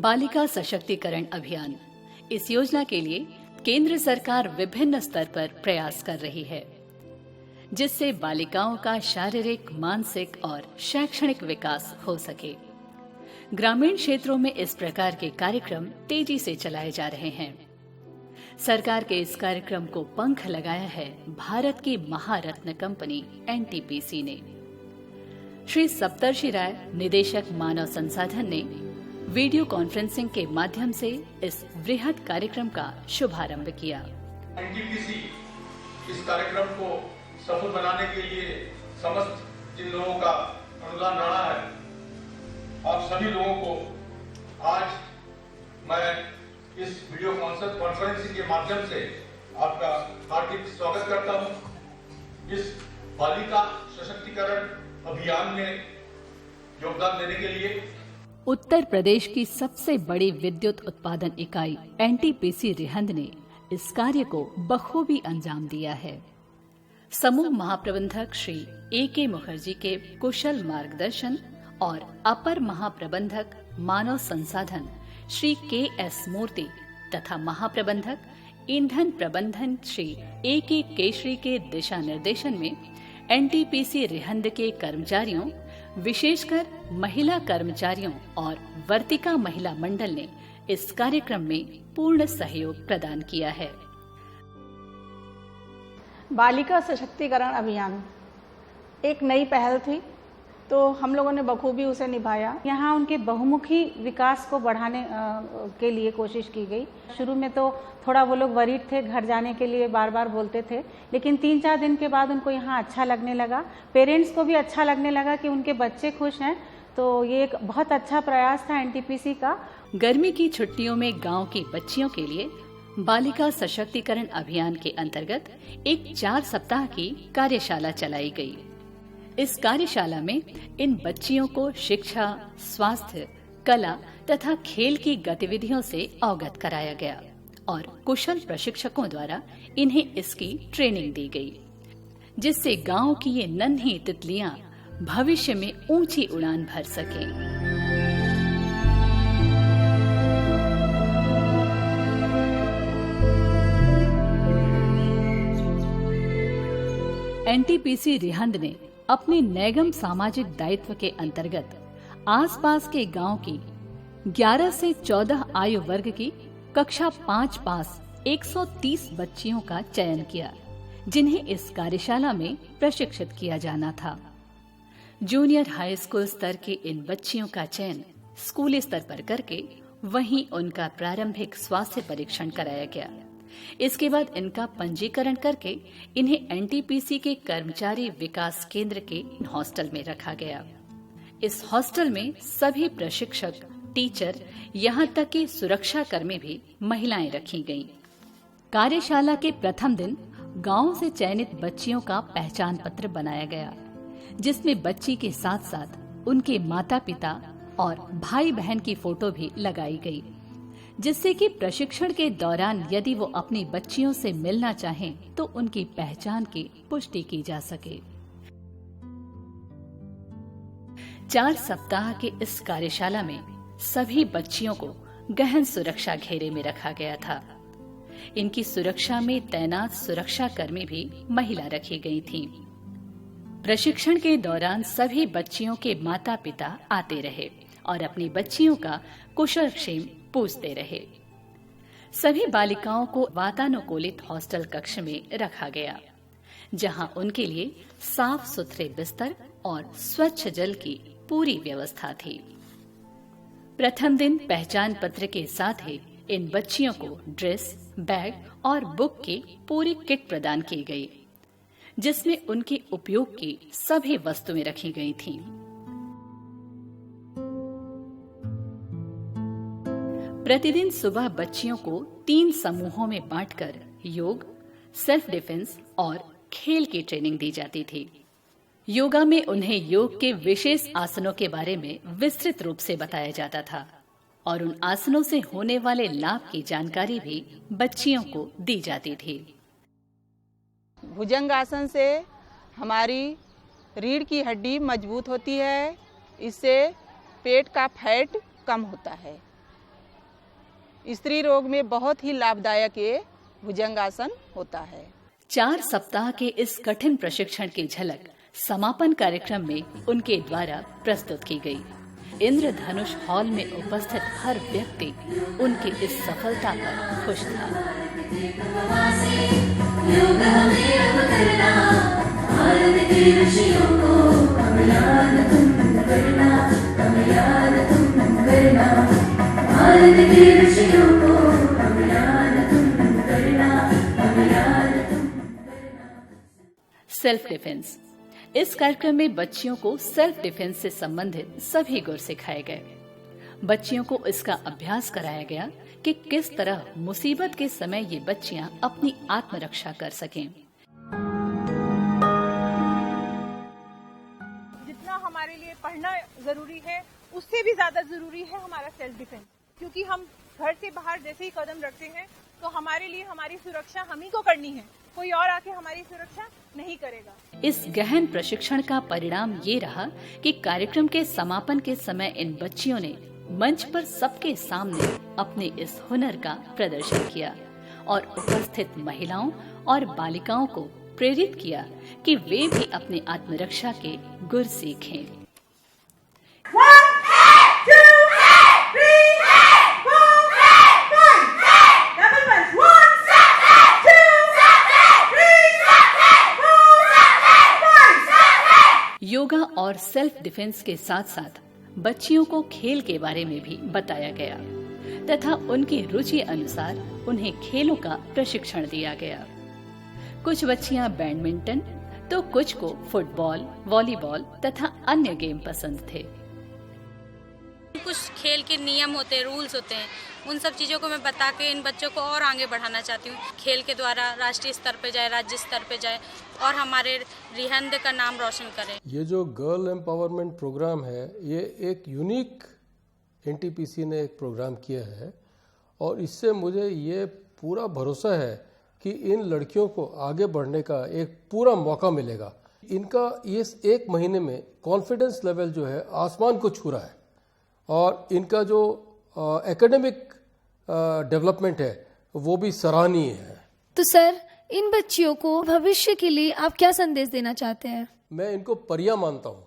बालिका सशक्तिकरण अभियान। इस योजना के लिए केंद्र सरकार विभिन्न स्तर पर प्रयास कर रही है, जिससे बालिकाओं का शारीरिक, मानसिक और शैक्षणिक विकास हो सके। ग्रामीण क्षेत्रों में इस प्रकार के कार्यक्रम तेजी से चलाए जा रहे हैं। सरकार के इस कार्यक्रम को पंख लगाया है भारत की महारत्न कंपनी एनटीपीसी ने। श्री सप्तर्षि राय, निदेशक मानव संसाधन, ने वीडियो कॉन्फ्रेंसिंग के माध्यम से इस वृहद कार्यक्रम का शुभारंभ किया। एनटीपीसी इस कार्यक्रम को सफल बनाने के लिए समस्त जिन लोगों का अनुदान रहा है, आप सभी लोगों को आज मैं इस वीडियो कॉन्फ्रेंसिंग के माध्यम से आपका हार्दिक स्वागत करता हूं। इस बालिका सशक्तिकरण अभियान में योगदान देने के लिए उत्तर प्रदेश की सबसे बड़ी विद्युत उत्पादन इकाई एनटीपीसी रिहंद ने इस कार्य को बखूबी अंजाम दिया है। समूह महाप्रबंधक श्री ए.के. मुखर्जी के कुशल मार्गदर्शन और अपर महाप्रबंधक मानव संसाधन श्री के.एस. मूर्ति तथा महाप्रबंधक ईंधन प्रबंधन श्री ए.के. केशरी के दिशा निर्देशन में एनटीपीसी रिहंद के कर्मचारियों, विशेषकर महिला कर्मचारियों और वर्तिका महिला मंडल ने इस कार्यक्रम में पूर्ण सहयोग प्रदान किया है। बालिका सशक्तिकरण अभियान एक नई पहल थी, तो हम लोगों ने बखूबी उसे निभाया। यहाँ उनके बहुमुखी विकास को बढ़ाने के लिए कोशिश की गई। शुरू में तो थोड़ा वो लोग वरीड थे, घर जाने के लिए बार बार बोलते थे, लेकिन 3-4 दिन के बाद उनको यहाँ अच्छा लगने लगा। पेरेंट्स को भी अच्छा लगने लगा कि उनके बच्चे खुश हैं, तो ये एक बहुत अच्छा प्रयास था एनटीपीसी का। गर्मी की छुट्टियों में गांव की बच्चियों के लिए बालिका सशक्तिकरण अभियान के अंतर्गत एक 4 सप्ताह की कार्यशाला चलाई गई। इस कार्यशाला में इन बच्चियों को शिक्षा, स्वास्थ्य, कला तथा खेल की गतिविधियों से अवगत कराया गया और कुशल प्रशिक्षकों द्वारा इन्हें इसकी ट्रेनिंग दी गई, जिससे गांव की ये नन्ही तितलियां भविष्य में ऊंची उड़ान भर सकें। एनटीपीसी रिहंद ने अपने नैगम सामाजिक दायित्व के अंतर्गत आसपास के गांव की 11 से 14 आयु वर्ग की कक्षा 5 पास 130 बच्चियों का चयन किया, जिन्हें इस कार्यशाला में प्रशिक्षित किया जाना था। जूनियर हाई स्कूल स्तर की इन बच्चियों का चयन स्कूली स्तर पर करके वहीं उनका प्रारंभिक स्वास्थ्य परीक्षण कराया गया। इसके बाद इनका पंजीकरण करके इन्हें एनटीपीसी के कर्मचारी विकास केंद्र के हॉस्टल में रखा गया। इस हॉस्टल में सभी प्रशिक्षक, टीचर, यहाँ तक कि सुरक्षा कर्मी भी महिलाएं रखी गईं। कार्यशाला के प्रथम दिन गांव से चयनित बच्चियों का पहचान पत्र बनाया गया, जिसमें बच्ची के साथ साथ उनके माता पिता और भाई बहन की फोटो भी लगाई गई, जिससे कि प्रशिक्षण के दौरान यदि वो अपनी बच्चियों से मिलना चाहें तो उनकी पहचान की पुष्टि की जा सके। 4 सप्ताह के इस कार्यशाला में सभी बच्चियों को गहन सुरक्षा घेरे में रखा गया था। इनकी सुरक्षा में तैनात सुरक्षा कर्मी भी महिला रखी गई थीं। प्रशिक्षण के दौरान सभी बच्चियों के माता पिता आते रहे और अपनी बच्चियों का कुशलक्षेम पूछते रहे। सभी बालिकाओं को वातानुकूलित हॉस्टल कक्ष में रखा गया, जहां उनके लिए साफ सुथरे बिस्तर और स्वच्छ जल की पूरी व्यवस्था थी। प्रथम दिन पहचान पत्र के साथ ही इन बच्चियों को ड्रेस, बैग और बुक की पूरी किट प्रदान की गई, जिसमें उनके उपयोग की सभी वस्तुएं रखी गई थीं। प्रतिदिन सुबह बच्चियों को 3 समूहों में बांटकर योग, सेल्फ डिफेंस और खेल की ट्रेनिंग दी जाती थी। योगा में उन्हें योग के विशेष आसनों के बारे में विस्तृत रूप से बताया जाता था और उन आसनों से होने वाले लाभ की जानकारी भी बच्चियों को दी जाती थी। भुजंग आसन से हमारी रीढ़ की हड्डी मजबूत होती है, इससे पेट का फैट कम होता है। स्त्री रोग में बहुत ही लाभदायक ये भुजंगासन होता है। 4 सप्ताह के इस कठिन प्रशिक्षण की झलक समापन कार्यक्रम में उनके द्वारा प्रस्तुत की गई। इंद्रधनुष हॉल में उपस्थित हर व्यक्ति उनकी इस सफलता पर खुश था। Self defence. इस कार्यक्रम में बच्चियों को सेल्फ डिफेंस से संबंधित सभी गुर सिखाए गए। बच्चियों को इसका अभ्यास कराया गया कि किस तरह मुसीबत के समय ये बच्चियां अपनी आत्मरक्षा कर सकें। जितना हमारे लिए पढ़ना जरूरी है, उससे भी ज्यादा जरूरी है हमारा सेल्फ डिफेंस, क्योंकि हम घर से बाहर जैसे ही कदम रखते हैं तो हमारे लिए हमारी सुरक्षा हम ही को करनी है, कोई और आके हमारी सुरक्षा नहीं करेगा। इस गहन प्रशिक्षण का परिणाम ये रहा कि कार्यक्रम के समापन के समय इन बच्चियों ने मंच पर सबके सामने अपने इस हुनर का प्रदर्शन किया और उपस्थित महिलाओं और बालिकाओं को प्रेरित किया कि वे भी अपनी आत्मरक्षा के गुर सीखें। योगा और सेल्फ डिफेंस के साथ साथ बच्चियों को खेल के बारे में भी बताया गया तथा उनकी रुचि अनुसार उन्हें खेलों का प्रशिक्षण दिया गया। कुछ बच्चियां बैडमिंटन तो कुछ को फुटबॉल, वॉलीबॉल तथा अन्य गेम पसंद थे। कुछ खेल के नियम होते हैं, रूल्स होते हैं, उन सब चीज़ों को मैं बता के इन बच्चों को और आगे बढ़ाना चाहती हूँ। खेल के द्वारा राष्ट्रीय स्तर पे जाए, राज्य स्तर पे जाए और हमारे रिहंद का नाम रोशन करें। ये जो गर्ल एम्पावरमेंट प्रोग्राम है, ये एक यूनिक एनटीपीसी ने एक प्रोग्राम किया है और इससे मुझे ये पूरा भरोसा है कि इन लड़कियों को आगे बढ़ने का एक पूरा मौका मिलेगा। इनका इस 1 महीने में कॉन्फिडेंस लेवल जो है आसमान को छू रहा है और इनका जो एकेडमिक डेवलपमेंट है वो भी सराहनीय है। तो सर, इन बच्चियों को भविष्य के लिए आप क्या संदेश देना चाहते हैं? मैं इनको परियां मानता हूँ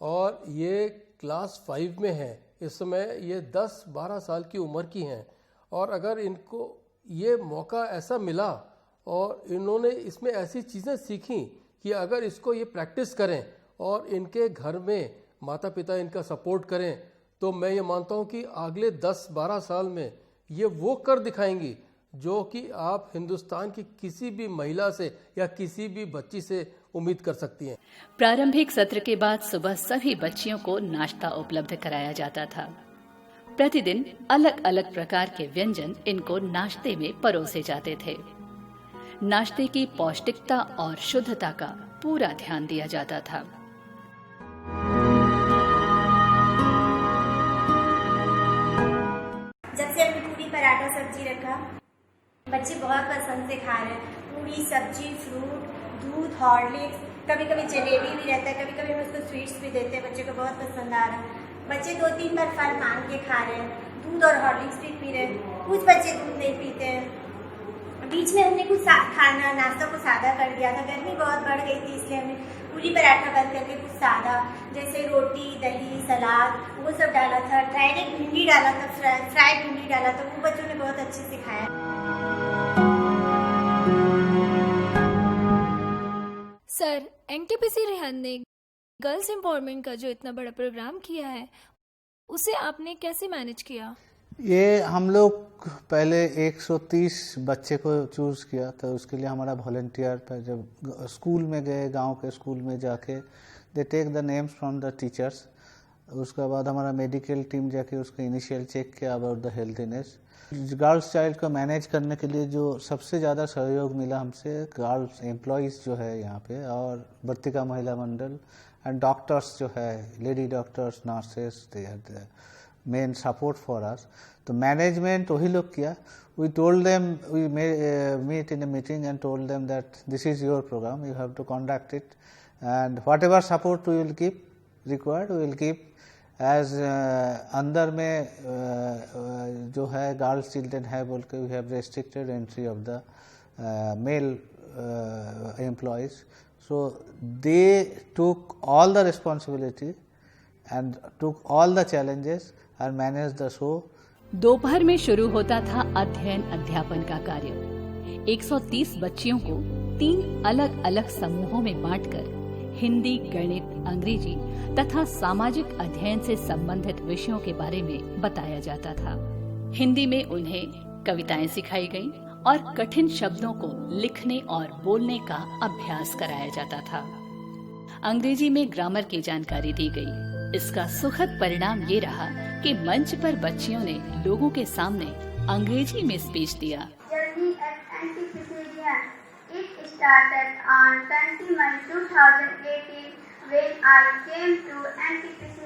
और ये क्लास 5 में है इस समय। ये 10-12 साल की उम्र की हैं और अगर इनको ये मौका ऐसा मिला और इन्होंने इसमें ऐसी चीज़ें सीखी कि अगर इसको ये प्रैक्टिस करें और इनके घर में माता पिता इनका सपोर्ट करें तो मैं ये मानता हूँ कि अगले 10-12 साल में ये वो कर दिखाएंगी जो कि आप हिंदुस्तान की किसी भी महिला से या किसी भी बच्ची से उम्मीद कर सकती हैं। प्रारंभिक सत्र के बाद सुबह सभी बच्चियों को नाश्ता उपलब्ध कराया जाता था। प्रतिदिन अलग अलग प्रकार के व्यंजन इनको नाश्ते में परोसे जाते थे। नाश्ते की पौष्टिकता और शुद्धता का पूरा ध्यान दिया जाता था। जब से हमने पूरी पराठा सब्जी रखा, बच्चे बहुत पसंद से खा रहे हैं। पूरी सब्जी, फ्रूट, दूध, हॉर्लिक्स, कभी कभी जलेबी भी रहता है, कभी कभी हम उसको स्वीट्स भी देते हैं। बच्चे को बहुत पसंद आ रहा है। बच्चे 2-3 बार फल मांग के खा रहे हैं। दूध और हॉर्लिक्स भी पी रहे हैं। कुछ बच्चे दूध नहीं पीते हैं। बीच में हमने कुछ खाना नाश्ता को सादा कर दिया था। गर्मी बहुत बढ़ गई थी इसलिए हमने पूरी पराठा बंद करके कुछ सादा जैसे रोटी, दही, सलाद वो सब डाला था। डायरेक्ट भिंडी डाला था, फ्राई भिंडी डाला था। वो बच्चों ने बहुत अच्छे से खाया। सर, एनटीपीसी रिहंद ने गर्ल्स एम्पावरमेंट का जो इतना बड़ा प्रोग्राम किया है उसे आपने कैसे मैनेज किया? ये हम लोग पहले 130 बच्चे को चूज़ किया, तो उसके लिए हमारा वॉलंटियर पर जब स्कूल में गए, गांव के स्कूल में जाके they take the names from the teachers. उसके बाद हमारा मेडिकल टीम जाके उसका इनिशियल चेक किया about the healthiness. Girls child को मैनेज करने के लिए जो सबसे ज़्यादा सहयोग मिला हमसे गर्ल्स एम्प्लॉयज़ जो है यहाँ पे और वर्तिका महिला मंडल एंड डॉक्टर्स जो है, lady doctors, nurses, they are the main support for us. तो मैनेजमेंट वही लोग किया। We told them, we meet in a meeting and told them that this is your programme, you have to conduct it and whatever support we will keep required we will keep as अंदर में जो है girls children है बोल के we have restricted entry of the male employees, so they took all the responsibility and took all the challenges and manage the show. दोपहर में शुरू होता था अध्ययन अध्यापन का कार्य। 130 बच्चियों को 3 अलग अलग समूहों में बांटकर हिंदी, गणित, अंग्रेजी तथा सामाजिक अध्ययन से संबंधित विषयों के बारे में बताया जाता था। हिंदी में उन्हें कविताएं सिखाई गईं और कठिन शब्दों को लिखने और बोलने का अभ्यास कराया जाता था। अंग्रेजी में ग्रामर की जानकारी दी गई। इसका सुखद परिणाम ये रहा कि मंच पर बच्चियों ने लोगों के सामने अंग्रेजी में स्पीच दिया। It started on 20 May 2018 when I came to NTPC.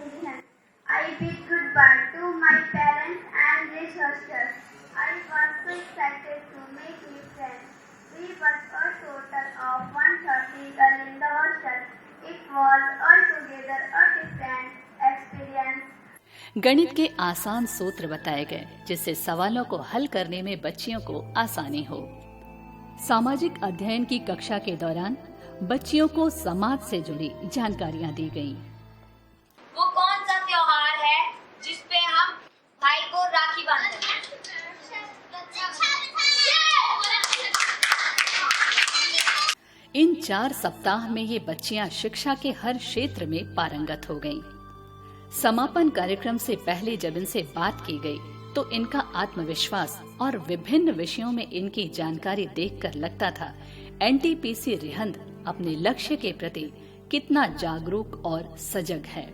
I bid goodbye to my parents and researchers. I was so excited to make new friends. We were a total of 130 girls in the hostel. It was altogether a different experience. गणित के आसान सूत्र बताए गए जिससे सवालों को हल करने में बच्चियों को आसानी हो। सामाजिक अध्ययन की कक्षा के दौरान बच्चियों को समाज से जुड़ी जानकारियां दी गईं। वो कौन सा त्योहार है जिस पे हम भाई को राखी बांधते हैं? इन 4 सप्ताह में ये बच्चियां शिक्षा के हर क्षेत्र में पारंगत हो गईं। समापन कार्यक्रम से पहले जब इनसे बात की गई तो इनका आत्मविश्वास और विभिन्न विषयों में इनकी जानकारी देखकर लगता था एनटीपीसी रिहंद अपने लक्ष्य के प्रति कितना जागरूक और सजग है।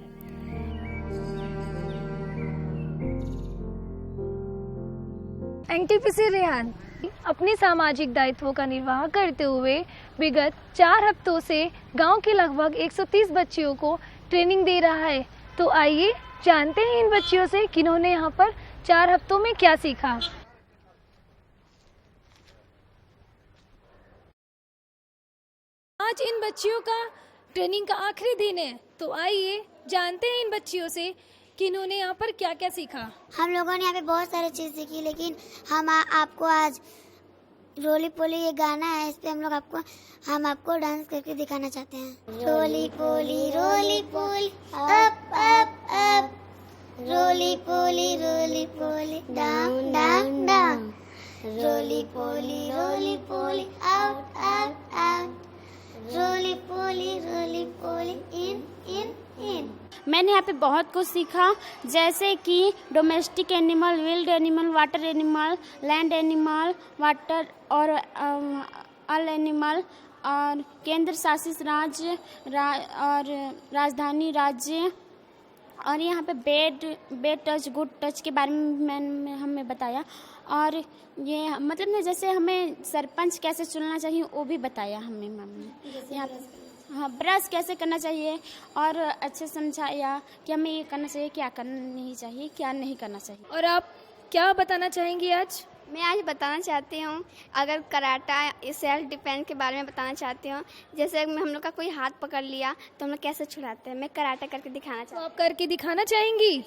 एनटीपीसी रिहंद अपने सामाजिक दायित्वों का निर्वाह करते हुए विगत 4 हफ्तों से गांव के लगभग 130 बच्चियों को ट्रेनिंग दे रहा है। तो आइए जानते हैं इन बच्चियों से कि इन्होंने यहाँ पर 4 हफ्तों में क्या सीखा। आज इन बच्चियों का ट्रेनिंग का आखिरी दिन है, तो आइए जानते हैं इन बच्चियों से कि इन्होंने यहाँ पर क्या क्या सीखा। हम लोगों ने यहाँ पे बहुत सारी चीज़ सीखी, लेकिन हम आपको आज रोली पोली ये गाना है, इस पे हम आपको डांस करके दिखाना चाहते हैं। Roly poly up up up, roly poly down down down, roly poly out out out, roly poly in in in. मैंने यहाँ पे बहुत कुछ सीखा, जैसे कि domestic animal, wild animal, water animal, land animal, water और ऑल एनिमल, और केंद्र शासित राज्य और राजधानी राज्य, और यहाँ पे बेड टच, गुड टच के बारे में हमें बताया। और ये मतलब जैसे हमें सरपंच कैसे चुनना चाहिए वो भी बताया हमें मैम ने। यहाँ हाँ, ब्रश कैसे करना चाहिए और अच्छे समझाया कि हमें ये करना चाहिए, क्या करना नहीं चाहिए, क्या नहीं करना चाहिए। और आप क्या बताना चाहेंगी आज? मैं आज बताना चाहती हूँ, अगर कराटा सेल्फ डिफेंस के बारे में बताना चाहती हूँ। जैसे हम लोग का कोई हाथ पकड़ लिया तो हम लोग कैसे छुड़ाते हैं, मैं कराटा करके दिखाना चाहती हूँ। तो आप करके दिखाना चाहेंगी?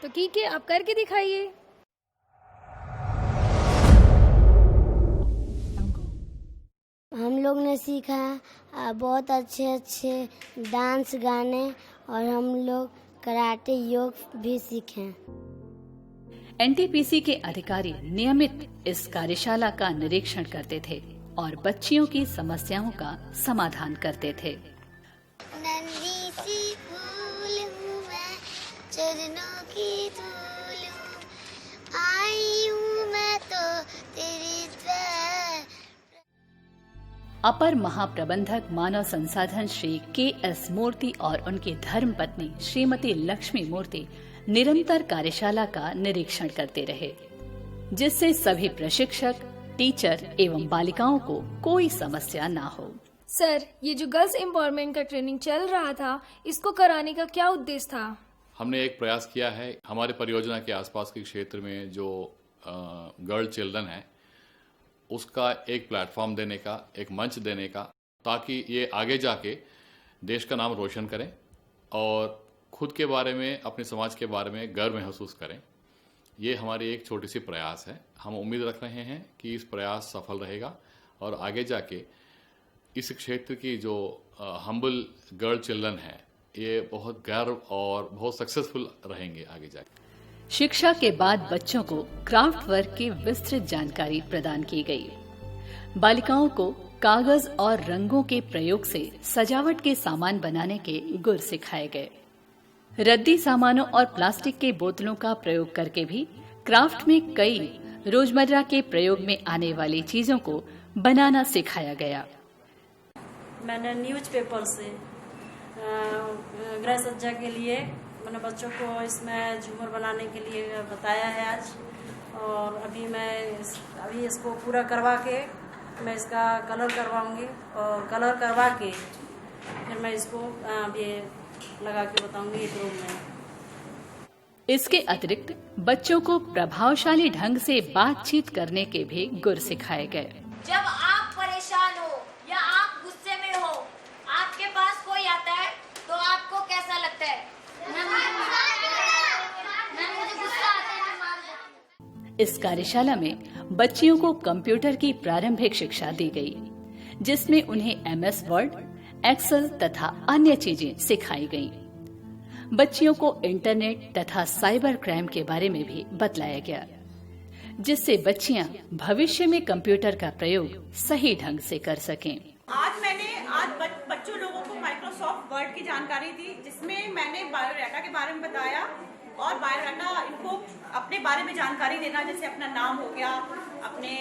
तो ठीक है, आप करके दिखाइए। हम लोग ने सीखा बहुत अच्छे डांस, गाने, और हम लोग कराटे, योग भी सीखे। एनटीपीसी के अधिकारी नियमित इस कार्यशाला का निरीक्षण करते थे और बच्चियों की समस्याओं का समाधान करते थे। नन्ही सी फूल हूँ मैं, चरणों की धूल हूँ, आई हूँ मैं तो तेरी द्वार। अपर महाप्रबंधक मानव संसाधन श्री के.एस. मूर्ति और उनकी धर्मपत्नी श्रीमती लक्ष्मी मूर्ति निरंतर कार्यशाला का निरीक्षण करते रहे, जिससे सभी प्रशिक्षक, टीचर एवं बालिकाओं को कोई समस्या ना हो। सर, ये जो गर्ल्स एम्पावरमेंट का ट्रेनिंग चल रहा था, इसको कराने का क्या उद्देश्य था? हमने एक प्रयास किया है, हमारे परियोजना के आसपास के क्षेत्र में जो गर्ल चिल्ड्रन है उसका एक प्लेटफॉर्म देने का, एक मंच देने का, ताकि ये आगे जाके देश का नाम रोशन करें और खुद के बारे में, अपने समाज के बारे में गर्व महसूस करें। ये हमारी एक छोटी सी प्रयास है। हम उम्मीद रख रहे हैं कि इस प्रयास सफल रहेगा और आगे जाके इस क्षेत्र की जो हम्बल गर्ल चिल्ड्रन है, ये बहुत गर्व और बहुत सक्सेसफुल रहेंगे आगे जाके। शिक्षा के बाद बच्चों को क्राफ्ट वर्क की विस्तृत जानकारी प्रदान की गई। बालिकाओं को कागज और रंगों के प्रयोग से सजावट के सामान बनाने के गुर सिखाए गए। रद्दी सामानों और प्लास्टिक के बोतलों का प्रयोग करके भी क्राफ्ट में कई रोजमर्रा के प्रयोग में आने वाली चीजों को बनाना सिखाया गया। मैंने न्यूज़पेपर से गृह सज्जा के लिए मैंने बच्चों को इसमें झूमर बनाने के लिए बताया है आज, और अभी इसको पूरा करवा के मैं इसका कलर करवाऊंगी और कलर करवा के फिर मैं इसको ये लगा के बताऊंगी एक रूम में। इसके अतिरिक्त बच्चों को प्रभावशाली ढंग से बातचीत करने के भी गुर सिखाए गए। जब आप परेशान हो या आप गुस्से में हो, आपके पास कोई आता है तो आपको कैसा लगता है? इस कार्यशाला में बच्चियों को कंप्यूटर की प्रारंभिक शिक्षा दी गई, जिसमें उन्हें MS वर्ड, एक्सेल तथा अन्य चीजें सिखाई गईं। बच्चियों को इंटरनेट तथा साइबर क्राइम के बारे में भी बतलाया गया, जिससे बच्चियां भविष्य में कंप्यूटर का प्रयोग सही ढंग से कर सकें। आज बच्चों लोगों को माइक्रोसॉफ्ट वर्ड की जानकारी दी, जिसमें मैंने बायोडाटा के बारे में बताया और बायोडाटा इनको अपने बारे में जानकारी देना, जैसे अपना नाम हो गया, अपने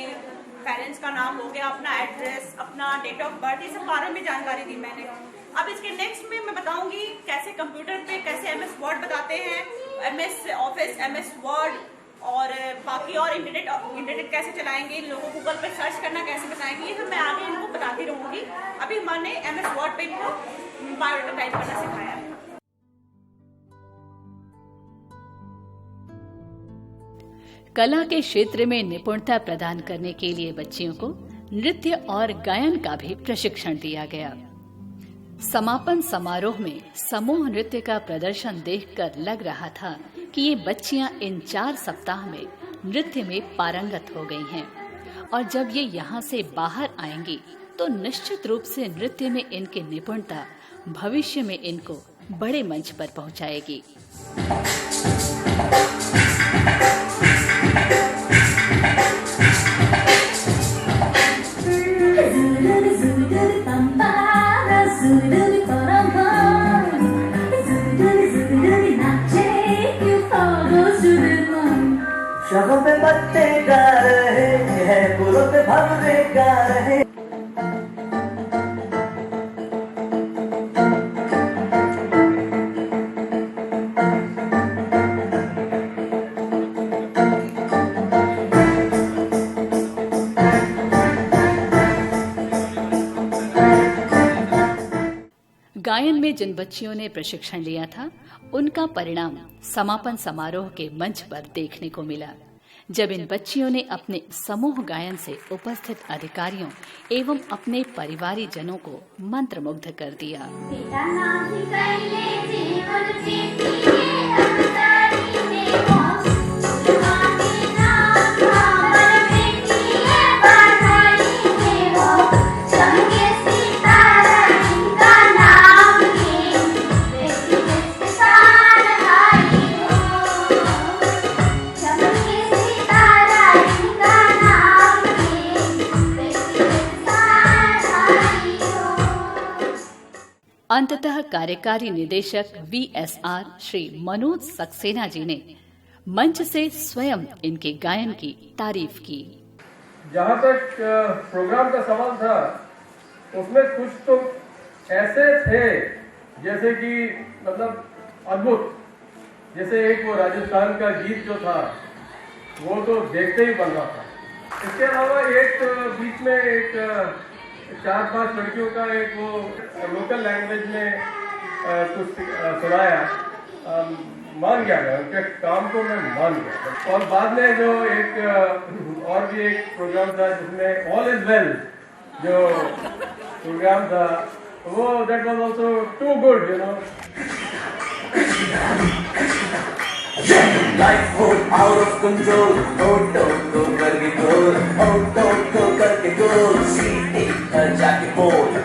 पेरेंट्स का नाम हो गया, अपना एड्रेस, अपना डेट ऑफ बर्थ, ये सब बारे में जानकारी दी मैंने। अब इसके नेक्स्ट में मैं बताऊंगी कैसे कंप्यूटर पे कैसे MS वर्ड बताते हैं, MS ऑफिस, MS वर्ड और बाकी और इंटरनेट कैसे चलाएंगे, इन लोगों को गूगल पे सर्च करना कैसे बताएंगे, ये सब मैं आगे इनको बताती रहूंगी। अभी मैंने MS वर्ड पे इनको बायोडाटा टाइप करना सिखाया है। कला के क्षेत्र में निपुणता प्रदान करने के लिए बच्चियों को नृत्य और गायन का भी प्रशिक्षण दिया गया। समापन समारोह में समूह नृत्य का प्रदर्शन देखकर लग रहा था कि ये बच्चियां इन 4 सप्ताह में नृत्य में पारंगत हो गई हैं, और जब ये यहाँ से बाहर आएंगी तो निश्चित रूप से नृत्य में इनकी निपुणता भविष्य में इनको बड़े मंच पर पहुँचाएगी। शबों पे पत्ते गा रहे हैं, फूलों पे भंवरे गा रहे। गायन में जिन बच्चियों ने प्रशिक्षण लिया था, उनका परिणाम समापन समारोह के मंच पर देखने को मिला, जब इन बच्चियों ने अपने समूह गायन से उपस्थित अधिकारियों एवं अपने परिवारी जनों को मंत्रमुग्ध कर दिया। अंततः कार्यकारी निदेशक VSR श्री मनोज सक्सेना जी ने मंच से स्वयं इनके गायन की तारीफ की। जहाँ तक प्रोग्राम का सवाल था, उसमें कुछ तो ऐसे थे जैसे कि मतलब अद्भुत, जैसे एक वो राजस्थान का गीत जो था वो तो देखते ही बन रहा था। इसके अलावा एक बीच में एक 4-5 लड़कियों का एक वो लोकल लैंग्वेज में कुछ सुनाया, मान गया मैं उनके काम को, मैं मान गया। और बाद में जो एक और भी एक प्रोग्राम था जिसमें ऑल इज वेल जो प्रोग्राम था, वो that was also too good, you know. Life goes out of control. Oh, don't go करके गोल. Oh, don't go करके गोल. सीधे जाके बोल.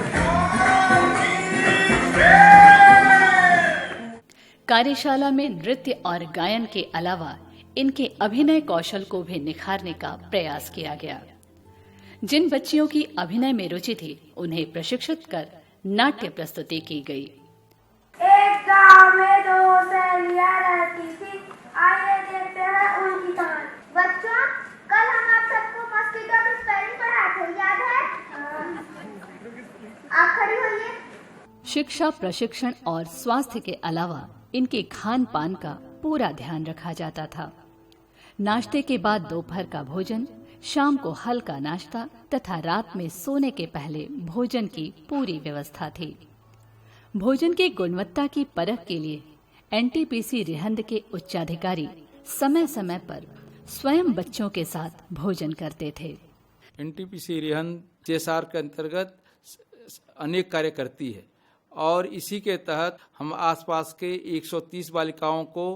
कार्यशाला में नृत्य और गायन के अलावा इनके अभिनय कौशल को भी निखारने का प्रयास किया गया। जिन बच्चियों की अभिनय में रुचि थी उन्हें प्रशिक्षित कर नाट्य प्रस्तुति की गई। एक गांव में दो सहेलियां रहती थी। आइए देखते हैं उनकी कहानी। बच्चों, कल हम आप सबको मस्कीटो की स्पेलिंग पढ़ाए थे, याद है? आप खड़ी होइए। शिक्षा, प्रशिक्षण और स्वास्थ्य के अलावा इनके खान पान का पूरा ध्यान रखा जाता था। नाश्ते के बाद दोपहर का भोजन, शाम को हल्का नाश्ता तथा रात में सोने के पहले भोजन की पूरी व्यवस्था थी। भोजन की गुणवत्ता की परख के लिए एनटीपीसी रिहंद के उच्चाधिकारी समय समय पर स्वयं बच्चों के साथ भोजन करते थे। एनटीपीसी रिहंद CSR के अंतर्गत अनेक कार्य करती है और इसी के तहत हम आसपास के 130 बालिकाओं को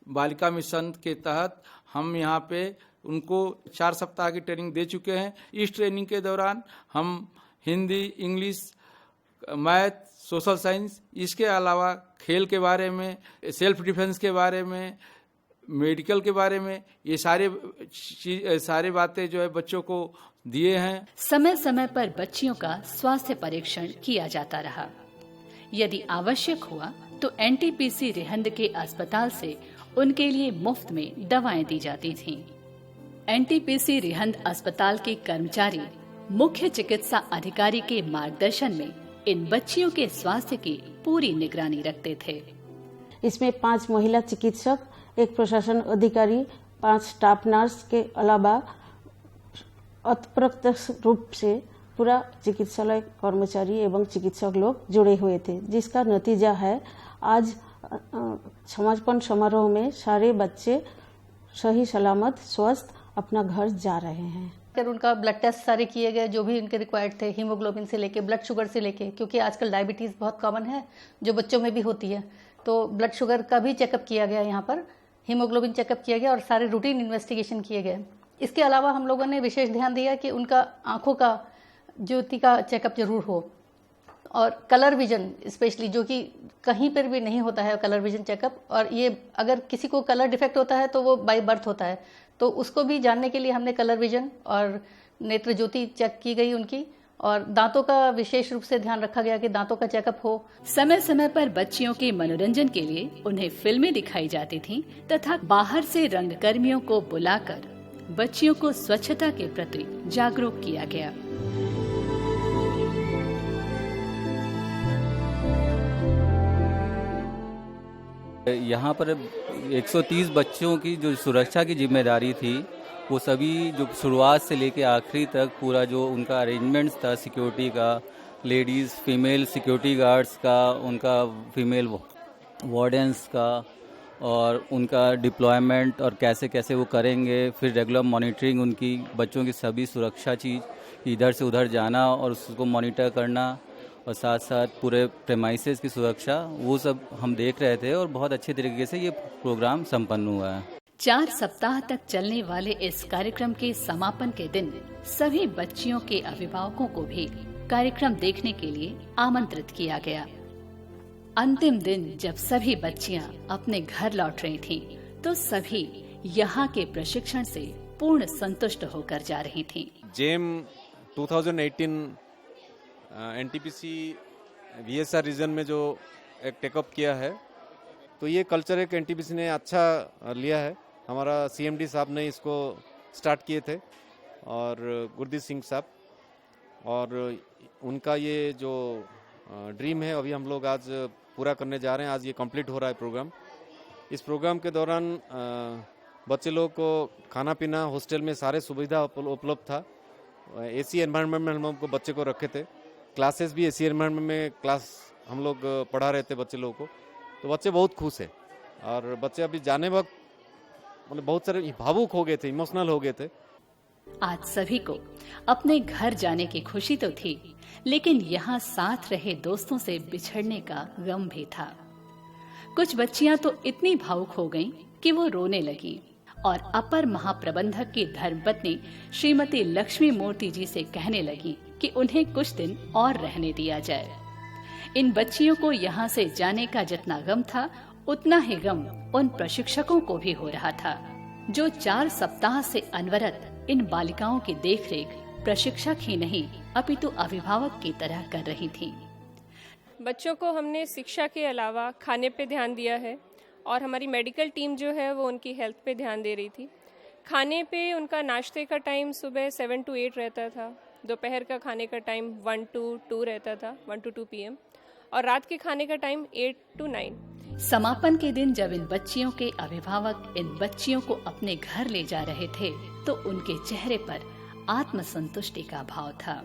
बालिका मिशन के तहत हम यहाँ पे उनको 4 सप्ताह की ट्रेनिंग दे चुके हैं। इस ट्रेनिंग के दौरान हम Hindi, English, math, social science, इसके अलावा खेल के बारे में, सेल्फ डिफेंस के बारे में, मेडिकल के बारे में, ये सारे बातें जो है बच्चों को दिए हैं। समय समय पर बच्चियों का स्वास्थ्य परीक्षण किया जाता रहा। यदि आवश्यक हुआ तो एनटीपीसी रिहंद के अस्पताल से उनके लिए मुफ्त में दवाएं दी जाती थीं। एनटीपीसी रिहंद अस्पताल के कर्मचारी मुख्य चिकित्सा अधिकारी के मार्गदर्शन में इन बच्चियों के स्वास्थ्य की पूरी निगरानी रखते थे। इसमें 5 महिला चिकित्सक, 1 प्रशासन अधिकारी, 5 स्टाफ नर्स के अलावा अप्रत्यक्ष रूप से पूरा चिकित्सालय कर्मचारी एवं चिकित्सक लोग जुड़े हुए थे, जिसका नतीजा है आज समापन समारोह में सारे बच्चे सही सलामत स्वस्थ अपना घर जा रहे हैं। फिर उनका ब्लड टेस्ट सारे किए गए जो भी उनके रिक्वायर्ड थे, हीमोग्लोबिन से लेके ब्लड शुगर से लेके, क्योंकि आजकल डायबिटीज़ बहुत कॉमन है जो बच्चों में भी होती है, तो ब्लड शुगर का भी चेकअप किया गया, यहाँ पर हीमोग्लोबिन चेकअप किया गया और सारे रूटीन इन्वेस्टिगेशन किए गए। इसके अलावा हम लोगों ने विशेष ध्यान दिया कि उनका आँखों का ज्योति का चेकअप जरूर हो और कलर विजन स्पेशली, जो कि कहीं पर भी नहीं होता है कलर विजन चेकअप, और ये अगर किसी को कलर डिफेक्ट होता है तो वो बाय बर्थ होता है, तो उसको भी जानने के लिए हमने कलर विजन और नेत्र ज्योति चेक की गई उनकी, और दांतों का विशेष रूप से ध्यान रखा गया कि दांतों का चेकअप हो। समय समय पर बच्चियों के मनोरंजन के लिए उन्हें फिल्में दिखाई जाती थीं तथा बाहर से रंगकर्मियों को बुलाकर बच्चियों को स्वच्छता के प्रति जागरूक किया गया। यहाँ पर 130 बच्चों की जो सुरक्षा की जिम्मेदारी थी, वो सभी जो शुरुआत से लेके आखिरी तक पूरा जो उनका अरेंजमेंट्स था सिक्योरिटी का, लेडीज़ फीमेल सिक्योरिटी गार्ड्स का, उनका फीमेल वार्डन्स का, और उनका डिप्लॉयमेंट और कैसे कैसे वो करेंगे, फिर रेगुलर मॉनिटरिंग उनकी, बच्चों की सभी सुरक्षा चीज़, इधर से उधर जाना और उसको मॉनिटर करना, और साथ साथ पूरे प्रेमाइसेस की सुरक्षा, वो सब हम देख रहे थे और बहुत अच्छे तरीके से ये प्रोग्राम संपन्न हुआ है। 4 सप्ताह तक चलने वाले इस कार्यक्रम के समापन के दिन सभी बच्चियों के अभिभावकों को भी कार्यक्रम देखने के लिए आमंत्रित किया गया। अंतिम दिन जब सभी बच्चियां अपने घर लौट रही थीं, तो सभी यहाँ के प्रशिक्षण से पूर्ण संतुष्ट होकर जा रही थीं। जेम 2018 एनटीपीसी VSR रीजन में जो एक टेकअप किया है, तो ये कल्चर एक एनटीपीसी ने अच्छा लिया है। हमारा CMD साहब ने इसको स्टार्ट किए थे और गुरदीप सिंह साहब, और उनका ये जो ड्रीम है अभी हम लोग आज पूरा करने जा रहे हैं। आज ये कंप्लीट हो रहा है प्रोग्राम। इस प्रोग्राम के दौरान बच्चे लोग को खाना पीना हॉस्टल में सारे सुविधा उपलब्ध था। AC एनवायरनमेंट में हम लोग को बच्चे को रखे थे, क्लासेस भी AC एनवायरनमेंट में क्लास हम लोग पढ़ा रहे थे बच्चे लोगों को, तो बच्चे बहुत खुश है। और बच्चे अभी जाने वक्त मतलब बहुत सारे भावुक हो गए थे, इमोशनल हो गए थे। आज सभी को अपने घर जाने की खुशी तो थी, लेकिन यहाँ साथ रहे दोस्तों से बिछड़ने का गम भी था। कुछ बच्चियां तो इतनी भावुक हो गईं कि वो रोने लगी और अपर महाप्रबंधक की धर्मपत्नी श्रीमती लक्ष्मी मूर्ति जी से कहने लगी कि उन्हें कुछ दिन और रहने दिया जाए। इन बच्चियों को यहाँ से जाने का जितना गम था, उतना ही गम उन प्रशिक्षकों को भी हो रहा था, जो 4 सप्ताह से अनवरत इन बालिकाओं की देखरेख प्रशिक्षक ही नहीं अपितु अभिभावक की तरह कर रही थीं। बच्चों को हमने शिक्षा के अलावा खाने पे ध्यान दिया है और हमारी मेडिकल टीम जो है वो उनकी हेल्थ पे ध्यान दे रही थी। खाने पे उनका नाश्ते का टाइम सुबह 7 to 8 रहता था, दोपहर का खाने का टाइम 1 to 2 रहता था, 1 to 2 PM, और रात के खाने का टाइम 8 to 9। समापन के दिन जब इन बच्चियों के अभिभावक इन बच्चियों को अपने घर ले जा रहे थे तो उनके चेहरे पर आत्मसंतुष्टि का भाव था।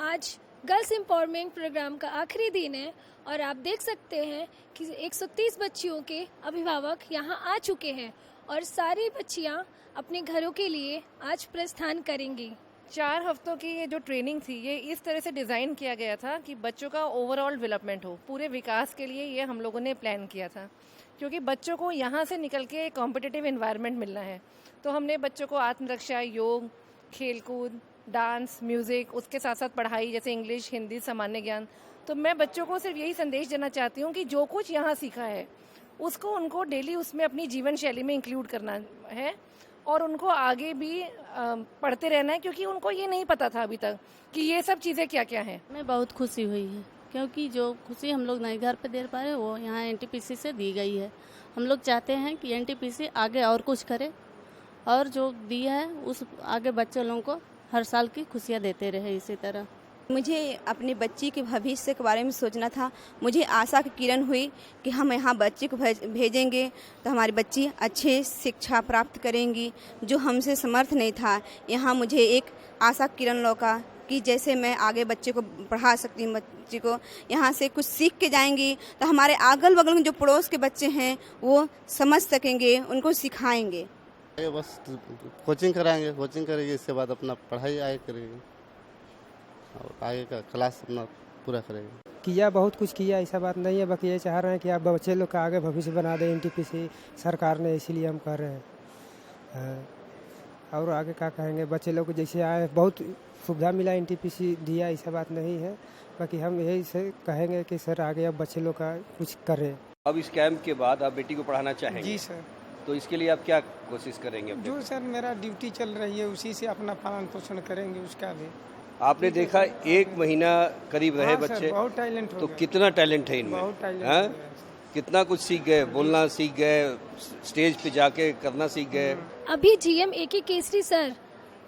आज गर्ल्स एम्पावरमेंट प्रोग्राम का आखिरी दिन है और आप देख सकते हैं कि 130 बच्चियों के अभिभावक यहाँ आ चुके हैं और सारी बच्चियाँ अपने घरों के लिए आज प्रस्थान करेंगी। 4 हफ्तों की ये जो ट्रेनिंग थी ये इस तरह से डिज़ाइन किया गया था कि बच्चों का ओवरऑल डेवलपमेंट हो, पूरे विकास के लिए ये हम लोगों ने प्लान किया था, क्योंकि बच्चों को यहाँ से निकल के कॉम्पिटिटिव एनवायरनमेंट मिलना है। तो हमने बच्चों को आत्मरक्षा, योग, खेलकूद, डांस, म्यूज़िक, उसके साथ साथ पढ़ाई जैसे इंग्लिश, हिंदी, सामान्य ज्ञान। तो मैं बच्चों को सिर्फ यही संदेश देना चाहती हूँ कि जो कुछ यहाँ सीखा है उसको उनको डेली उसमें अपनी जीवन शैली में इंक्लूड करना है और उनको आगे भी पढ़ते रहना है, क्योंकि उनको ये नहीं पता था अभी तक कि ये सब चीज़ें क्या क्या हैं। हमें बहुत खुशी हुई है, क्योंकि जो खुशी हम लोग नए घर पे दे पा रहे वो यहाँ एनटीपीसी से दी गई है। हम लोग चाहते हैं कि एनटीपीसी आगे और कुछ करे और जो दिया है उस आगे बच्चे लोगों को हर साल की खुशियाँ देते रहे इसी तरह। मुझे अपने बच्ची के भविष्य के बारे में सोचना था। मुझे आशा की किरण हुई कि हम यहाँ बच्ची को भेजेंगे तो हमारी बच्ची अच्छे शिक्षा प्राप्त करेंगी। जो हमसे समर्थ नहीं था, यहाँ मुझे एक आशा किरण लौका कि जैसे मैं आगे बच्चे को पढ़ा सकती हूँ, बच्ची को यहाँ से कुछ सीख के जाएंगी तो हमारे अगल बगल में जो पड़ोस के बच्चे हैं वो समझ सकेंगे, उनको सिखाएंगे। बस कोचिंग कराएंगे, कोचिंग करेंगे, इसके बाद अपना पढ़ाई आगे करेंगे और आगे का क्लास अपना पूरा करेंगे। किया बहुत कुछ किया, ऐसा बात नहीं है, बाकी ये चाह रहे हैं कि आप बच्चे लोग का आगे भविष्य बना दें एनटीपीसी सरकार ने, इसीलिए हम कर रहे हैं। और आगे क्या कहेंगे, बच्चे लोग जैसे आए बहुत सुविधा मिला, एनटीपीसी दिया, ऐसा बात नहीं है, बाकी हम यही से कहेंगे कि सर आगे अब बच्चे लोग का कुछ करें। अब इस कैंप के बाद आप बेटी को पढ़ाना चाहेंगे? जी सर। तो इसके लिए आप क्या कोशिश करेंगे? जो सर मेरा ड्यूटी चल रही है उसी से अपना पालन पोषण करेंगे उसका भी। आपने देखा 1 महीना करीब रहे बच्चे, बहुत टैलेंट हो तो गया। कितना टैलेंट है इनमें, बहुत टैलेंट, कितना कुछ सीख गए, बोलना सीख गए, स्टेज पे जाके करना सीख गए। अभी जीएम AK केसरी सर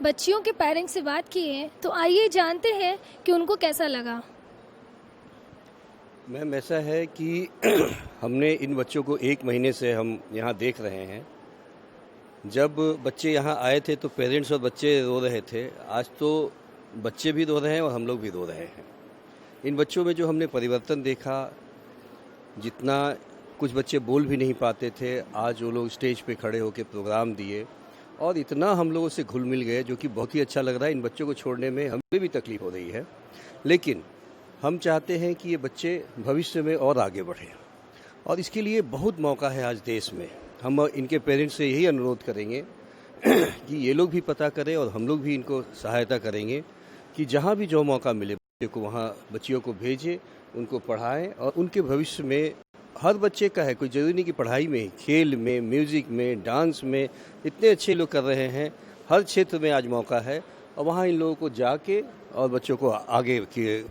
बच्चियों के पेरेंट्स से बात की है, तो आइए जानते हैं कि उनको कैसा लगा। मैम ऐसा है कि हमने इन बच्चों को 1 महीने से हम यहाँ देख रहे हैं। जब बच्चे यहाँ आए थे तो पेरेंट्स और बच्चे रो रहे थे, आज तो बच्चे भी रो रहे हैं और हम लोग भी रो रहे हैं। इन बच्चों में जो हमने परिवर्तन देखा, जितना कुछ बच्चे बोल भी नहीं पाते थे, आज वो लोग स्टेज पे खड़े होकर प्रोग्राम दिए और इतना हम लोगों से घुल मिल गए, जो कि बहुत ही अच्छा लग रहा है। इन बच्चों को छोड़ने में हमें भी तकलीफ हो रही है, लेकिन हम चाहते हैं कि ये बच्चे भविष्य में और आगे बढ़ें और इसके लिए बहुत मौका है आज देश में। हम इनके पेरेंट्स से यही अनुरोध करेंगे कि ये लोग भी पता करें और हम लोग भी इनको सहायता करेंगे कि जहाँ भी जो मौका मिले बच्चे को वहाँ बच्चियों को भेजें, उनको पढ़ाएं और उनके भविष्य में हर बच्चे का है, कोई ज़रूरी नहीं कि पढ़ाई में, खेल में, म्यूज़िक में, डांस में इतने अच्छे लोग कर रहे हैं। हर क्षेत्र में आज मौका है और वहाँ इन लोगों को जाके और बच्चों को आगे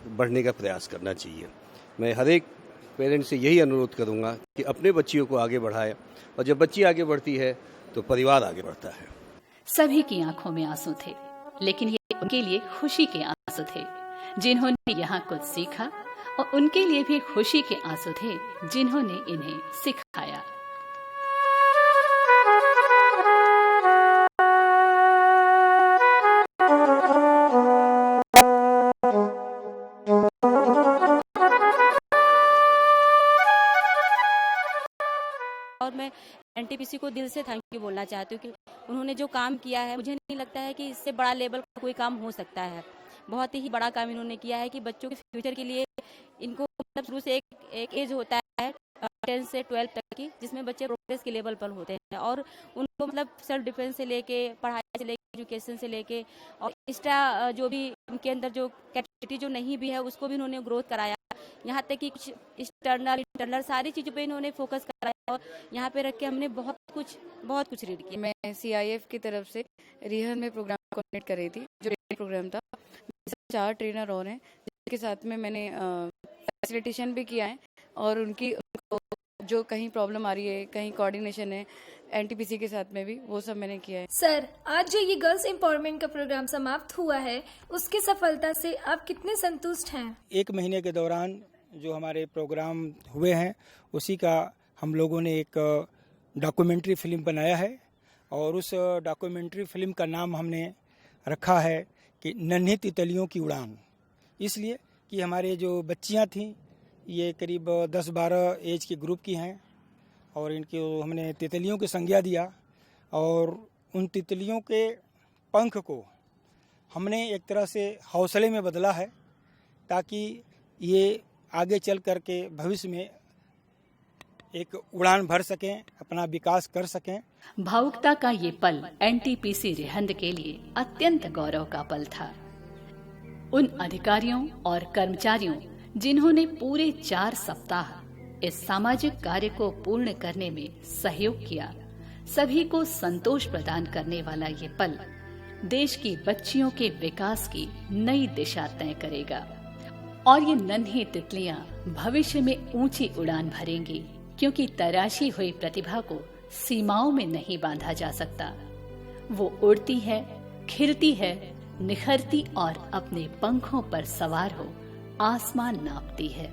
बढ़ने का प्रयास करना चाहिए। मैं हर एक पेरेंट्स से यही अनुरोध करूँगा कि अपने बच्चियों को आगे बढ़ाएं और जब बच्ची आगे बढ़ती है तो परिवार आगे बढ़ता है। सभी की आंखों में आंसू थे, लेकिन ये उनके लिए खुशी के आंसू थे जिन्होंने यहाँ कुछ सीखा और उनके लिए भी खुशी के आंसू थे जिन्होंने इन्हें सिखाया। और मैं एनटीपीसी को दिल से थैंक यू बोलना चाहती हूँ कि उन्होंने जो काम किया है, मुझे नहीं लगता है कि इससे बड़ा लेवल का कोई काम हो सकता है। बहुत ही बड़ा काम इन्होंने किया है कि बच्चों के फ्यूचर के लिए इनको मतलब शुरू से एक एज होता है 10 से 12 तक की, जिसमें बच्चे प्रोग्रेस के लेवल पर होते हैं और उनको मतलब सेल्फ डिफेंस से लेके पढ़ाई से लेके एजुकेशन से लेके और एक्स्ट्रा जो भी उनके अंदर जो कैपेसिटी जो नहीं भी है उसको भी इन्होंने ग्रोथ कराया। यहाँ तक कि कुछ एक्सटर्नल इंटरनल सारी चीज़ों पे इन्होंने फोकस कराया और यहाँ पे रख के हमने बहुत कुछ रीड किया। मैं CIF की तरफ से रिहन में प्रोग्राम कोऑर्डिनेट कर रही थी, जो प्रोग्राम था। 4 ट्रेनर और हैं जिनके साथ में मैंने फैसिलिटेशन भी किया है और उनको जो कहीं प्रॉब्लम आ रही है, कहीं कोऑर्डिनेशन है NTPC के साथ में भी, वो सब मैंने किया है। सर, आज जो ये गर्ल्स एम्पावरमेंट का प्रोग्राम समाप्त हुआ है, उसकी सफलता से आप कितने संतुष्ट हैं? 1 महीने के दौरान जो हमारे प्रोग्राम हुए हैं उसी का हम लोगों ने एक डॉक्यूमेंट्री फिल्म बनाया है और उस डॉक्यूमेंट्री फिल्म का नाम हमने रखा है कि नन्ही तितलियों की उड़ान। इसलिए कि हमारे जो बच्चियां थीं ये करीब 10-12 एज के ग्रुप की हैं और इनके हमने तितलियों की संज्ञा दिया और उन तितलियों के पंख को हमने एक तरह से हौसले में बदला है ताकि ये आगे चल कर के भविष्य में एक उड़ान भर सकें, अपना विकास कर सकें। भावुकता का ये पल NTPC रिहंद के लिए अत्यंत गौरव का पल था। उन अधिकारियों और कर्मचारियों जिन्होंने पूरे 4 सप्ताह इस सामाजिक कार्य को पूर्ण करने में सहयोग किया, सभी को संतोष प्रदान करने वाला ये पल देश की बच्चियों के विकास की नई दिशा तय करेगा और ये नन्ही तितलियां भविष्य में ऊंची उड़ान भरेंगी, क्योंकि तराशी हुई प्रतिभा को सीमाओं में नहीं बांधा जा सकता। वो उड़ती है, खिलती है, निखरती और अपने पंखों पर सवार हो आसमान नापती है।